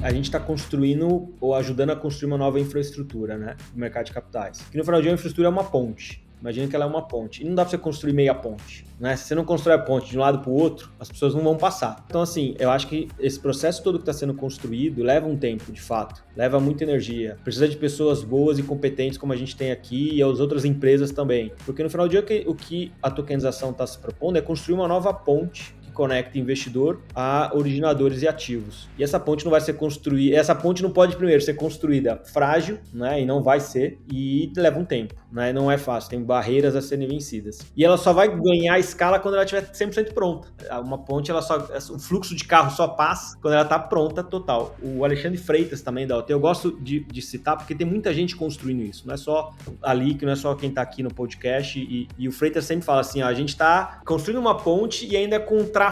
a gente está construindo ou ajudando a construir uma nova infraestrutura, né, no mercado de capitais. Que no final do dia a infraestrutura é uma ponte. Imagina que ela é uma ponte. E não dá para você construir meia ponte, né? Se você não constrói a ponte de um lado para o outro, as pessoas não vão passar. Então, assim, eu acho que esse processo todo que está sendo construído leva um tempo, de fato. Leva muita energia. Precisa de pessoas boas e competentes como a gente tem aqui e as outras empresas também. Porque no final do dia, o que a tokenização está se propondo é construir uma nova ponte conecta investidor a originadores e ativos. E essa ponte não vai ser construída, essa ponte não pode primeiro ser construída frágil, né, e não vai ser, e leva um tempo, né, não é fácil, tem barreiras a serem vencidas. E ela só vai ganhar escala quando ela estiver 100% pronta. Uma ponte, o fluxo de carro só passa quando ela está pronta total. O Alexandre Freitas também da OT, eu gosto de citar porque tem muita gente construindo isso, não é só ali, que não é só quem está aqui no podcast, e o Freitas sempre fala assim, ó, a gente está construindo uma ponte e ainda com um tráfego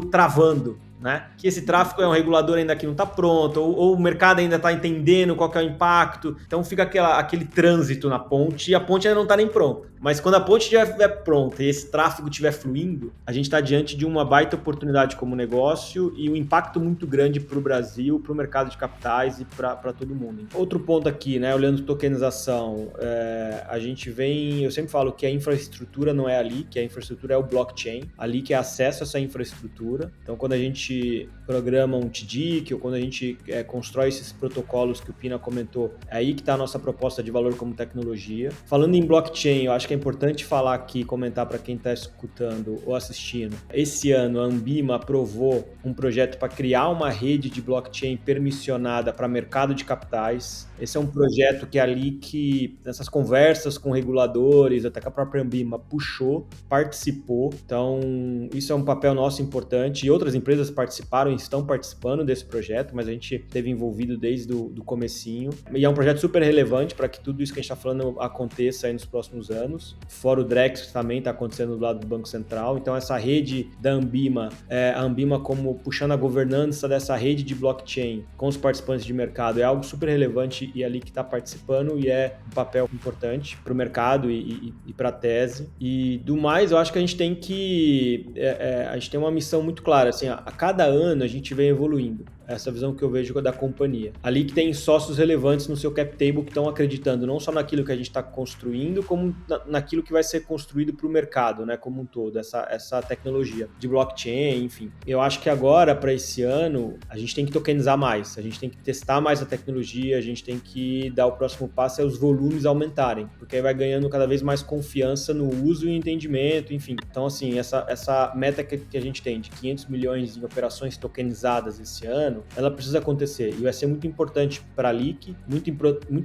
travando, né? Que esse tráfego é um regulador ainda que não está pronto, ou o mercado ainda está entendendo qual que é o impacto, então fica aquele trânsito na ponte, e a ponte ainda não está nem pronta. Mas quando a ponte estiver pronta e esse tráfego estiver fluindo, a gente está diante de uma baita oportunidade como negócio e um impacto muito grande para o Brasil, para o mercado de capitais e para todo mundo. Outro ponto aqui, né, olhando tokenização, a gente eu sempre falo que a infraestrutura não é ali, que a infraestrutura é o blockchain, ali que é acesso a essa infraestrutura. Então, quando a gente programa um TDIC ou quando a gente constrói esses protocolos que o Pina comentou, é aí que está a nossa proposta de valor como tecnologia. Falando em blockchain, eu acho que é importante falar aqui, comentar para quem está escutando ou assistindo. Esse ano, a Anbima aprovou um projeto para criar uma rede de blockchain permissionada para mercado de capitais. Esse é um projeto que ali que, nessas conversas com reguladores, até que a própria Anbima puxou, participou. Então, isso é um papel nosso importante. E outras empresas participaram e estão participando desse projeto, mas a gente esteve envolvido desde o comecinho. E é um projeto super relevante para que tudo isso que a gente está falando aconteça aí nos próximos anos. Fora o Drex, que também está acontecendo do lado do Banco Central. Então, essa rede da Anbima, a Anbima como puxando a governança dessa rede de blockchain com os participantes de mercado, é algo super relevante e ali que está participando e é um papel importante para o mercado e para a tese. E do mais, eu acho que a gente tem a gente tem uma missão muito clara, assim, a cada ano a gente vem evoluindo. Essa visão que eu vejo da companhia. Ali que tem sócios relevantes no seu cap table que estão acreditando não só naquilo que a gente está construindo, como naquilo que vai ser construído para o mercado, né, como um todo, essa tecnologia de blockchain, enfim. Eu acho que agora, para esse ano, a gente tem que tokenizar mais, a gente tem que testar mais a tecnologia, a gente tem que dar o próximo passo, os volumes aumentarem, porque aí vai ganhando cada vez mais confiança no uso e entendimento, enfim. Então, assim, essa meta que a gente tem de 500 milhões em operações tokenizadas esse ano, ela precisa acontecer e vai ser muito importante para a LIC, muito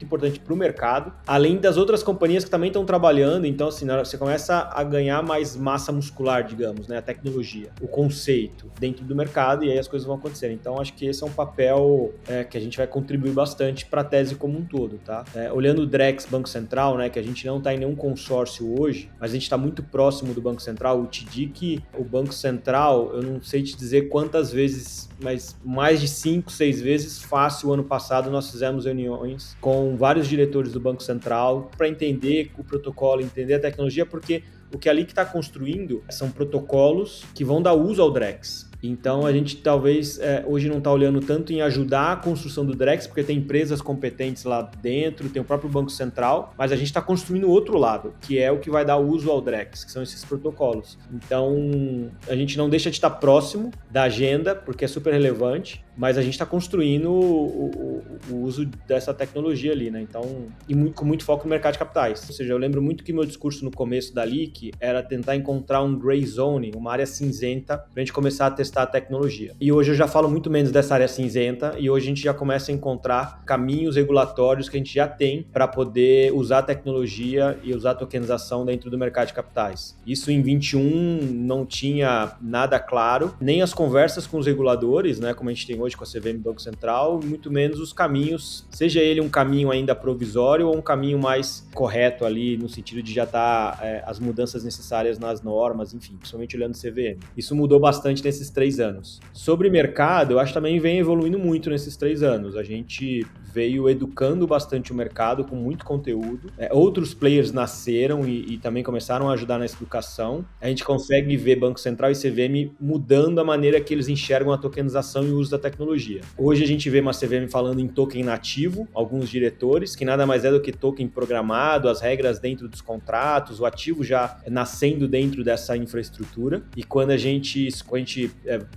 importante para o mercado, além das outras companhias que também estão trabalhando. Então, assim, você começa a ganhar mais massa muscular, digamos, né? A tecnologia, o conceito dentro do mercado, e aí as coisas vão acontecer. Então, acho que esse é um papel que a gente vai contribuir bastante para a tese como um todo, tá? Olhando o Drex Banco Central, né, que a gente não está em nenhum consórcio hoje, mas a gente está muito próximo do Banco Central, o TDIC, o Banco Central, eu não sei te dizer quantas vezes, mas mais de 5, 6 vezes fácil. Ano passado nós fizemos reuniões com vários diretores do Banco Central para entender o protocolo, entender a tecnologia, porque o que a LIC está construindo são protocolos que vão dar uso ao Drex. Então, a gente talvez hoje não está olhando tanto em ajudar a construção do Drex, porque tem empresas competentes lá dentro, tem o próprio Banco Central, mas a gente está construindo o outro lado, que é o que vai dar uso ao Drex, que são esses protocolos. Então, a gente não deixa de estar próximo da agenda, porque é super relevante, mas a gente está construindo o uso dessa tecnologia ali, né? Então, com muito foco no mercado de capitais. Ou seja, eu lembro muito que meu discurso no começo da LIC era tentar encontrar um gray zone, uma área cinzenta, para a gente começar a testar a tecnologia. E hoje eu já falo muito menos dessa área cinzenta, e hoje a gente já começa a encontrar caminhos regulatórios que a gente já tem para poder usar a tecnologia e usar a tokenização dentro do mercado de capitais. Isso em 21 não tinha nada claro, nem as conversas com os reguladores, né, como a gente tem hoje com a CVM e Banco Central, muito menos os caminhos, seja ele um caminho ainda provisório ou um caminho mais correto ali, no sentido de já estar as mudanças necessárias nas normas, enfim, principalmente olhando o CVM. Isso mudou bastante nesses 3 anos. Sobre mercado, eu acho que também vem evoluindo muito nesses 3 anos. A gente veio educando bastante o mercado com muito conteúdo. Outros players nasceram e também começaram a ajudar nessa educação. A gente consegue ver Banco Central e CVM mudando a maneira que eles enxergam a tokenização e o uso da tecnologia. Hoje a gente vê uma CVM falando em token nativo, alguns diretores, que nada mais é do que token programado, as regras dentro dos contratos, o ativo já nascendo dentro dessa infraestrutura. E quando a gente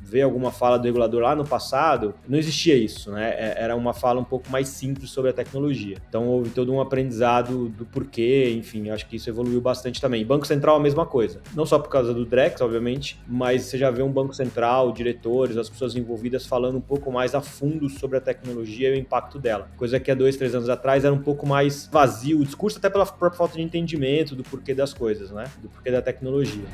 vê alguma fala do regulador lá no passado, não existia isso, né? Era uma fala um pouco mais simples sobre a tecnologia. Então houve todo um aprendizado do porquê, enfim, acho que isso evoluiu bastante também. Banco Central a mesma coisa, não só por causa do Drex, obviamente, mas você já vê um Banco Central, diretores, as pessoas envolvidas falando um pouco mais a fundo sobre a tecnologia e o impacto dela. Coisa que há 2, 3 anos atrás era um pouco mais vazio o discurso, até pela própria falta de entendimento do porquê das coisas, né? Do porquê da tecnologia.